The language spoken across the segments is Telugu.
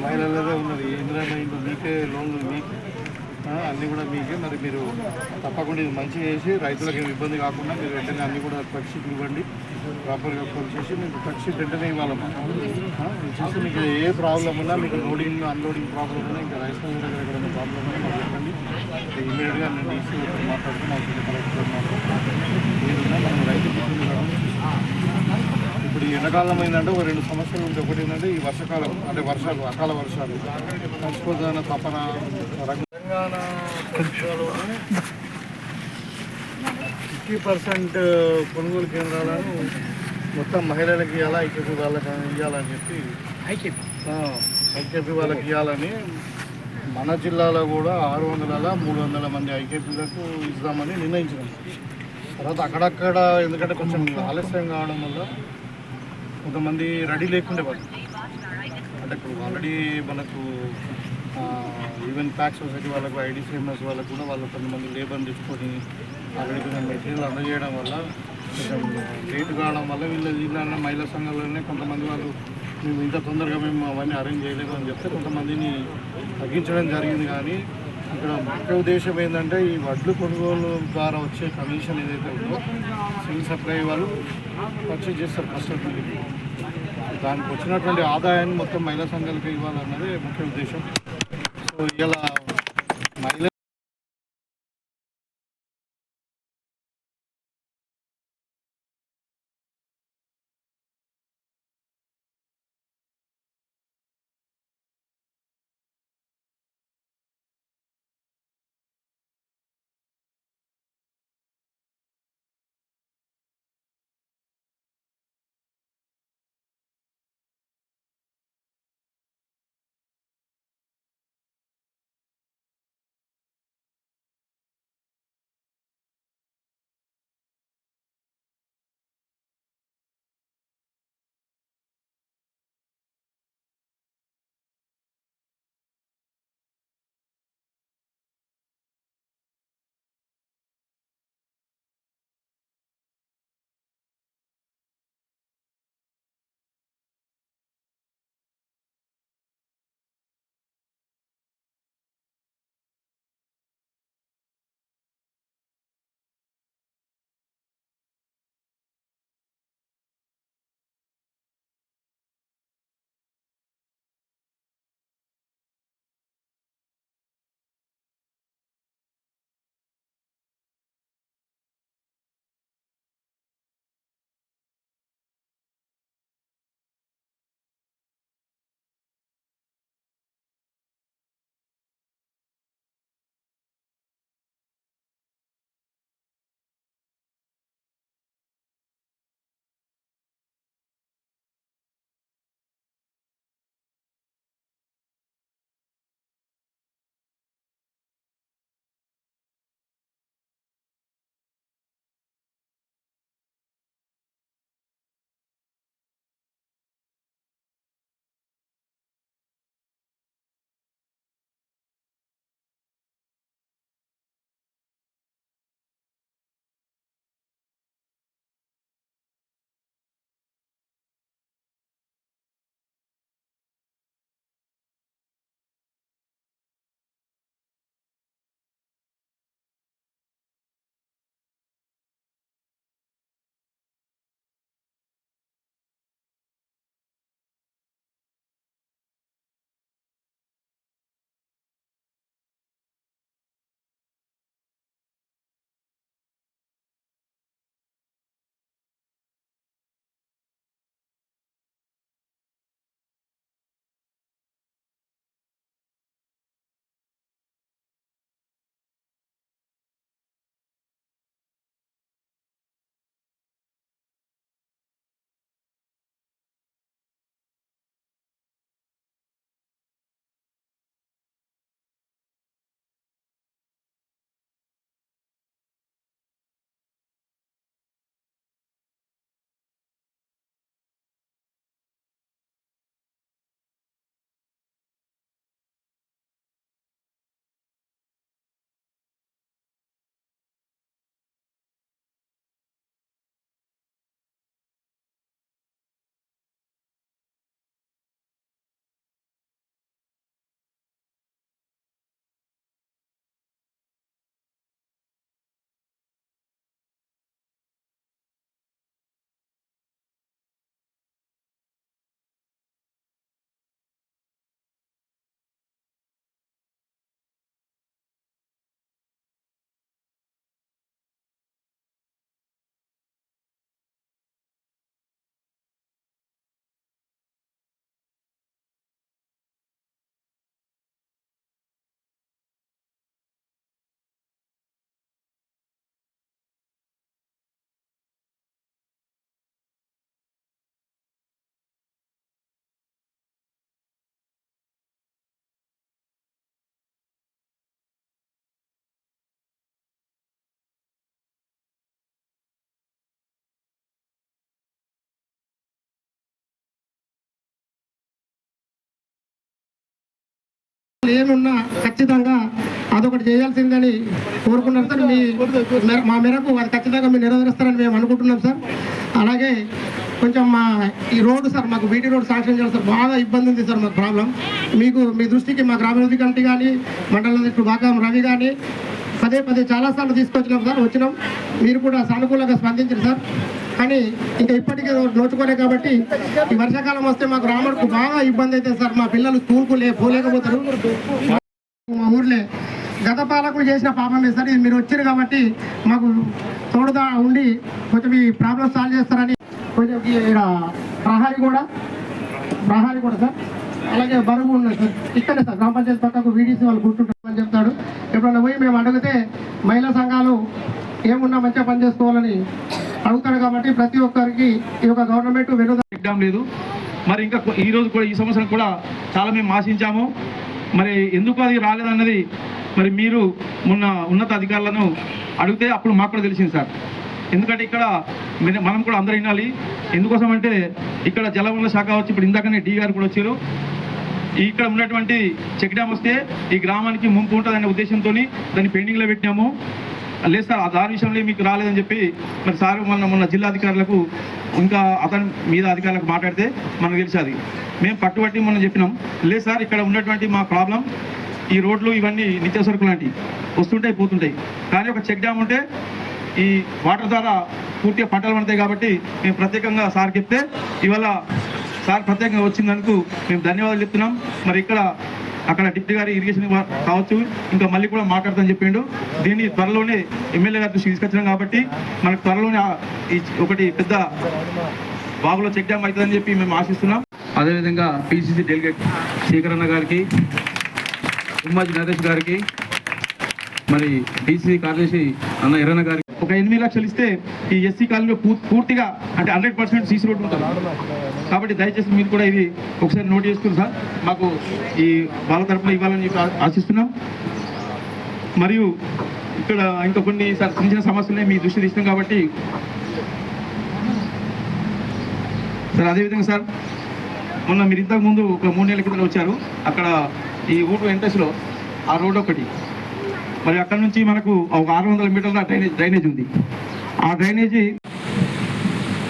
మహిళలదే ఉన్నది. ఇందిరా మైండ్ మీకే లోన్లు మీకే అన్నీ కూడా మీకే. మరి మీరు తప్పకుండా ఇది మంచిగా చేసి రైతులకు ఏమి ఇబ్బంది కాకుండా మీరు వెంటనే అన్నీ కూడా ఖర్చులు ఇవ్వండి. ప్రాపర్గా ఫోన్ చేసి మీకు ఖర్చు వెంటనే ఇవ్వాలమ్మా. చేసి మీకు ఏ ప్రాబ్లం ఉన్నా, మీకు లోడింగ్ అన్లోడింగ్ ప్రాబ్లం ఉన్నా, ఇంకా రైస్ మిల్ దగ్గర ఎక్కడైనా ప్రాబ్లం ఉన్నా మాకు చెప్పండి. ఇమీడియట్గా నేను డీసీ మాట్లాడుతూ మా కలెక్టర్ మాట్లాడుతున్నాను. ఏదన్నా మనం రైతు ఇబ్బంది కావడం. ఇప్పుడు ఈ ఎండాకాలం ఏంటంటే ఒక 2 సమస్యలు ఉంటాయి. ఒకటి ఏంటంటే ఈ వర్షాకాలం అంటే వర్షాలు, అకాల వర్షాలు, పంచుకోదన తపన. తెలంగాణ ప్రభుత్వాలోనే 50% కొనుగోలు కేంద్రాలను మొత్తం మహిళలకు ఇవ్వాలా, ఐకేపీ వాళ్ళకి ఇవ్వాలని చెప్పి ఐకేపీ వాళ్ళకి ఇవ్వాలని మన జిల్లాలో కూడా 600-300 మంది ఐకేపీలకు ఇద్దామని నిర్ణయించినాం. తర్వాత అక్కడక్కడ ఎందుకంటే కొంచెం ఆలస్యం కావడం వల్ల కొంతమంది రెడీ లేకుండే వాళ్ళు. అంటే ఇప్పుడు ఆల్రెడీ మనకు ఈవెన్ ప్యాక్ సొసైటీ వాళ్ళకు, ఐడిసిఎంఎస్ వాళ్ళకు కూడా వాళ్ళు కొంతమంది లేబర్ని తెచ్చుకొని ఆల్రెడీ కొంచెం మెటీరియల్ అందజేయడం వల్ల కొంచెం లేట్ కావడం వల్ల వీళ్ళ మహిళా సంఘాలలోనే కొంతమంది వాళ్ళు మేము ఇంత తొందరగా మేము అవన్నీ అరేంజ్ చేయలేదు అని చెప్తే కొంతమందిని తగ్గించడం జరిగింది. కానీ ఇక్కడ ముఖ్య ఉద్దేశం ఏంటంటే ఈ వడ్లు కొనుగోలు ద్వారా వచ్చే కమిషన్ ఏదైతే ఉందో సివిల్ సప్లై వాళ్ళు పర్చేజ్ చేస్తారు కస్టమర్లకి. దానికి వచ్చినటువంటి ఆదాయాన్ని మొత్తం మహిళా సంఘాలకు ఇవ్వాలన్నదే ముఖ్య ఉద్దేశం. సో ఇలా మహిళ ఏమున్నా ఖచ్చితంగా అదొకటి చేయాల్సిందని కోరుకున్నాం సార్. మా మేరకు అది ఖచ్చితంగా మీరు నెరవేరుస్తారని మేము అనుకుంటున్నాం సార్. అలాగే కొంచెం ఈ రోడ్డు సార్ మాకు బీటీ రోడ్ శాంక్షన్ చేయాలి సార్. బాగా ఇబ్బంది ఉంది సార్ మాకు ప్రాబ్లం. మీ దృష్టికి మా గ్రామాభివృద్ధి కమిటీ కానీ మండల బాగా రవి కానీ పదే చాలాసార్లు తీసుకొచ్చినాం సార్. వచ్చినాం, మీరు కూడా సానుకూలంగా స్పందించారు సార్. కానీ ఇంకా ఇప్పటికే నోచుకోలే కాబట్టి ఈ వర్షాకాలం వస్తే మాకు రామడుకు బాగా ఇబ్బంది అవుతుంది సార్. మా పిల్లలు స్కూల్కు పోలేకపోతారు. మా ఊర్లే గత పాలకులు చేసిన పాపమే సార్. ఇది మీరు వచ్చారు కాబట్టి మాకు తోడుగా ఉండి కొంచెం ఈ ప్రాబ్లం సాల్వ్ చేస్తారని కొంచెం ప్రహారీ కూడా సార్. అలాగే బరువు ఉన్నది సార్. ఇక్కడే సార్ గ్రామ పంచాయతీ పక్కకు వీడీసీ వాళ్ళు కూర్చుంటారని చెప్తాడు. ఎప్పుడన్నా పోయి మేము అడిగితే మహిళా సంఘాలు ఏమున్నా మంచిగా పనిచేసుకోవాలని అడుగుతాడు. కాబట్టి ప్రతి ఒక్కరికి ఈ యొక్క గవర్నమెంట్ వినోదం లేదు. మరి ఇంకా ఈ రోజు కూడా ఈ సంవత్సరం కూడా చాలా మేము ఆశించాము. మరి ఎందుకు అది రాలేదన్నది మరి మీరు మొన్న ఉన్నత అధికారులను అడిగితే అప్పుడు మాకు కూడా తెలిసింది సార్. ఎందుకంటే ఇక్కడ మనం కూడా అందరూ వినాలి. ఎందుకోసం అంటే ఇక్కడ జలవనరుల శాఖ వచ్చి ఇప్పుడు ఇందాకనే డి గారు కూడా వచ్చారు. ఇక్కడ ఉన్నటువంటి చెక్ డ్యామ్ వస్తే ఈ గ్రామానికి ముంపు ఉంటుందనే ఉద్దేశంతో దాన్ని పెండింగ్లో పెట్టినాము. లేదు సార్, దాని విషయంలో మీకు రాలేదని చెప్పి మరి సార్ మొన్న జిల్లా అధికారులకు ఇంకా అతని మీద అధికారులకు మాట్లాడితే మనకు తెలిసేది. మేము పట్టుబట్టి మొన్న చెప్పినాం, లేదు సార్ ఇక్కడ ఉన్నటువంటి మా ప్రాబ్లం ఈ రోడ్లు ఇవన్నీ నిత్యావసరకులు లాంటివి వస్తుంటాయి పోతుంటాయి. కానీ ఒక చెక్ డ్యామ్ ఉంటే ఈ వాటర్ ద్వారా పూర్తిగా పంటలు పడతాయి. కాబట్టి మేము ప్రత్యేకంగా సార్ చెప్తే ఇవాళ సార్ ప్రత్యేకంగా వచ్చినందుకు మేము ధన్యవాదాలు చెప్తున్నాం. మరి ఇక్కడ అక్కడ డిప్యూటీ గారి ఇరిగేషన్ కావచ్చు ఇంకా మళ్ళీ కూడా మాట్లాడతామని చెప్పిండు. దీన్ని త్వరలోనే ఎమ్మెల్యే గారి దృష్టికి తీసుకొచ్చినాం కాబట్టి మనకు త్వరలోనే ఒకటి పెద్ద బాగులో చెక్ డ్యామ్ అవుతుందని చెప్పి మేము ఆశిస్తున్నాం. అదేవిధంగా పిసిసి డెలిగేట్ శేఖరన్న గారికి, ఉమ్మాజీ నరేష్ గారికి, మరి డిసిసి కార్యదర్శి అన్న ఎర్రన్న గారికి ఒక 8 లక్షలు ఇస్తే ఈ ఎస్సీ కాలనీలో పూర్తిగా అంటే 100% సీసీ రోడ్డు ఉంటుంది. కాబట్టి దయచేసి మీరు కూడా ఇది ఒకసారి నోట్ చేసుకుని సార్ మాకు ఈ వాళ్ళ తరఫున ఇవ్వాలని చెప్పి ఆశిస్తున్నాం. మరియు ఇక్కడ ఇంకా కొన్ని సార్ చిన్న చిన్న సమస్యలే మీ దృష్టి తీసినాం కాబట్టి సార్ అదేవిధంగా సార్ మొన్న మీరు ఇంతకు ముందు ఒక 3 నెలల క్రితం వచ్చారు. అక్కడ ఈ ఊరు ఎంట్రెస్లో ఆ రోడ్ ఒకటి, మరి అక్కడ నుంచి మనకు ఒక 600 మీటర్ల డ్రైనేజ్ ఉంది. ఆ డ్రైనేజీ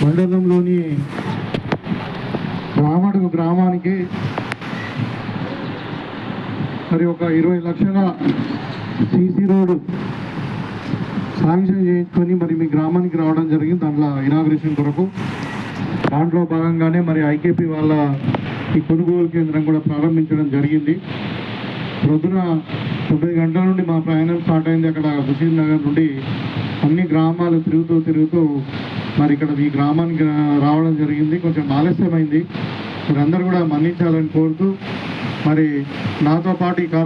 మండలంలోని రామడుగు గ్రామానికి మరి ఒక 20 లక్షల సీసీ రోడ్డు శాంక్షన్ చేయించుకొని మరి మీ గ్రామానికి రావడం జరిగింది. దాంట్లో ఇనాగ్రేషన్ కొరకు దాంట్లో భాగంగానే మరి ఐకేపీ వాళ్ళ ఈ కొనుగోలు కేంద్రం కూడా ప్రారంభించడం జరిగింది. ప్రొద్దున 9 గంటల నుండి మా ప్రయాణం స్టార్ట్ అయింది. అక్కడ హుసీన్ నగర్ నుండి అన్ని గ్రామాలు తిరుగుతూ మరి ఇక్కడ ఈ గ్రామానికి రావడం జరిగింది. కొంచెం ఆలస్యమైంది, మరి అందరూ కూడా మన్నించాలని కోరుతూ మరి నాతో పాటు